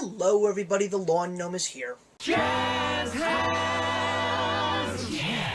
Hello everybody, the Lawn Gnome is here. Jazz Hands! Yeah!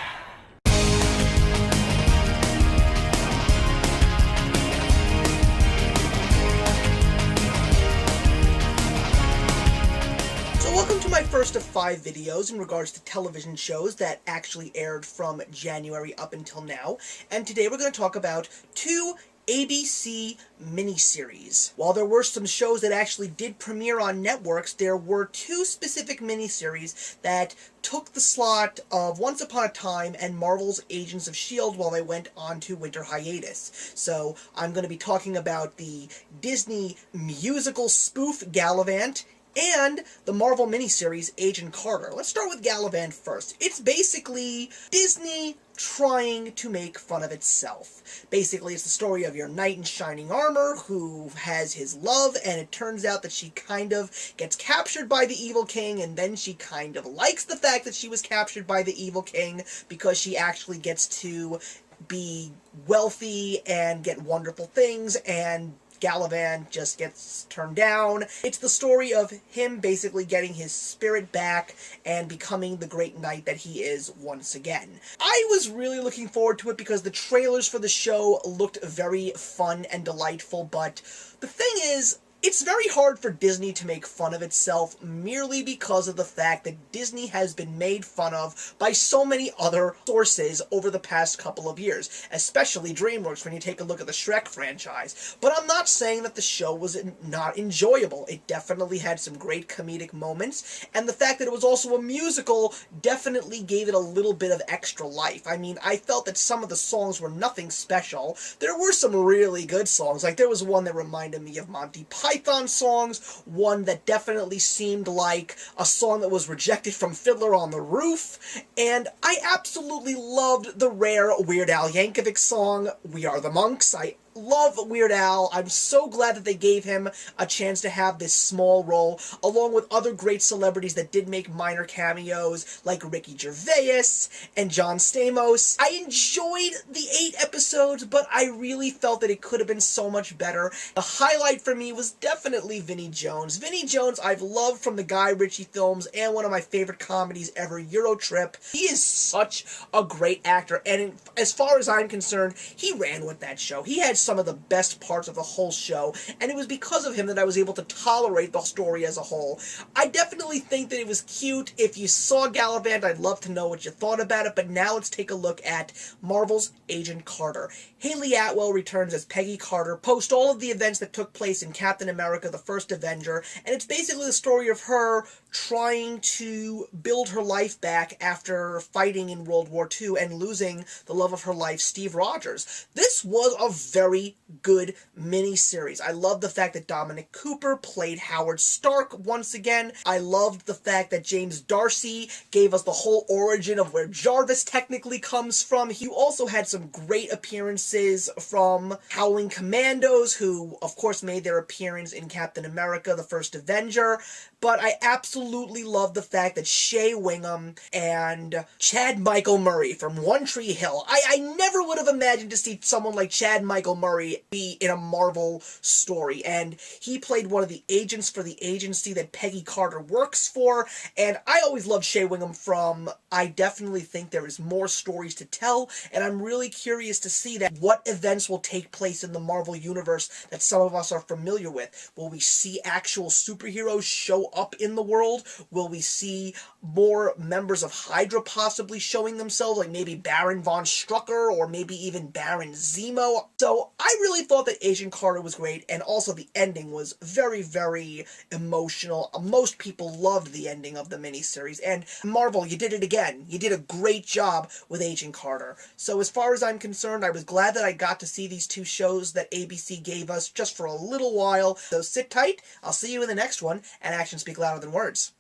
So welcome to my first of 5 videos in regards to television shows that actually aired from January up until now, and today we're going to talk about 2 ABC miniseries. While there were some shows that actually did premiere on networks, there were 2 specific miniseries that took the slot of Once Upon a Time and Marvel's Agents of S.H.I.E.L.D. while they went on to winter hiatus. So I'm going to be talking about the Disney musical spoof Gallivant and the Marvel miniseries Agent Carter. Let's start with Gallivant first. It's basically Disney trying to make fun of itself. Basically, it's the story of your knight in shining armor who has his love, and it turns out that she kind of gets captured by the evil king, and then she kind of likes the fact that she was captured by the evil king because she actually gets to be wealthy and get wonderful things, and Gallivant just gets turned down. It's the story of him basically getting his spirit back and becoming the great knight that he is once again. I was really looking forward to it because the trailers for the show looked very fun and delightful, but the thing is, it's very hard for Disney to make fun of itself merely because of the fact that Disney has been made fun of by so many other sources over the past couple of years, especially DreamWorks when you take a look at the Shrek franchise. But I'm not saying that the show was not enjoyable. It definitely had some great comedic moments, and the fact that it was also a musical definitely gave it a little bit of extra life. I mean, I felt that some of the songs were nothing special. There were some really good songs, like there was one that reminded me of Monty Python songs, one that definitely seemed like a song that was rejected from Fiddler on the Roof, and I absolutely loved the rare Weird Al Yankovic song, We Are the Monks. I love Weird Al. I'm so glad that they gave him a chance to have this small role, along with other great celebrities that did make minor cameos, like Ricky Gervais and John Stamos. I enjoyed the 8 episodes, but I really felt that it could have been so much better. The highlight for me was definitely Vinnie Jones. Vinnie Jones I've loved from the Guy Ritchie films and one of my favorite comedies ever, Euro Trip. He is such a great actor, and as far as I'm concerned, he ran with that show. He had some of the best parts of the whole show, and it was because of him that I was able to tolerate the story as a whole. I definitely think that it was cute. If you saw Gallivant, I'd love to know what you thought about it, but now let's take a look at Marvel's Agent Carter. Hayley Atwell returns as Peggy Carter, post all of the events that took place in Captain America, the First Avenger, and it's basically the story of her trying to build her life back after fighting in World War II and losing the love of her life, Steve Rogers. This was a very good miniseries. I love the fact that Dominic Cooper played Howard Stark once again. I loved the fact that James Darcy gave us the whole origin of where Jarvis technically comes from. You also had some great appearances from Howling Commandos, who of course made their appearance in Captain America, the First Avenger. But I absolutely love the fact that Shea Wingham and Chad Michael Murray from One Tree Hill. I never would have imagined to see someone like Chad Michael Murray be in a Marvel story, and he played one of the agents for the agency that Peggy Carter works for, and I always loved Shea Wingham from I definitely think there is more stories to tell, and I'm really curious to see that what events will take place in the Marvel universe that some of us are familiar with. Will we see actual superheroes show up in the world? Will we see more members of Hydra possibly showing themselves, like maybe Baron von Strucker or maybe even Baron Zemo? So I really thought that Agent Carter was great, and also the ending was very, very emotional. Most people loved the ending of the miniseries, and Marvel, you did it again. You did a great job with Agent Carter. So as far as I'm concerned, I was glad that I got to see these 2 shows that ABC gave us just for a little while. So sit tight, I'll see you in the next one, and actions speak louder than words.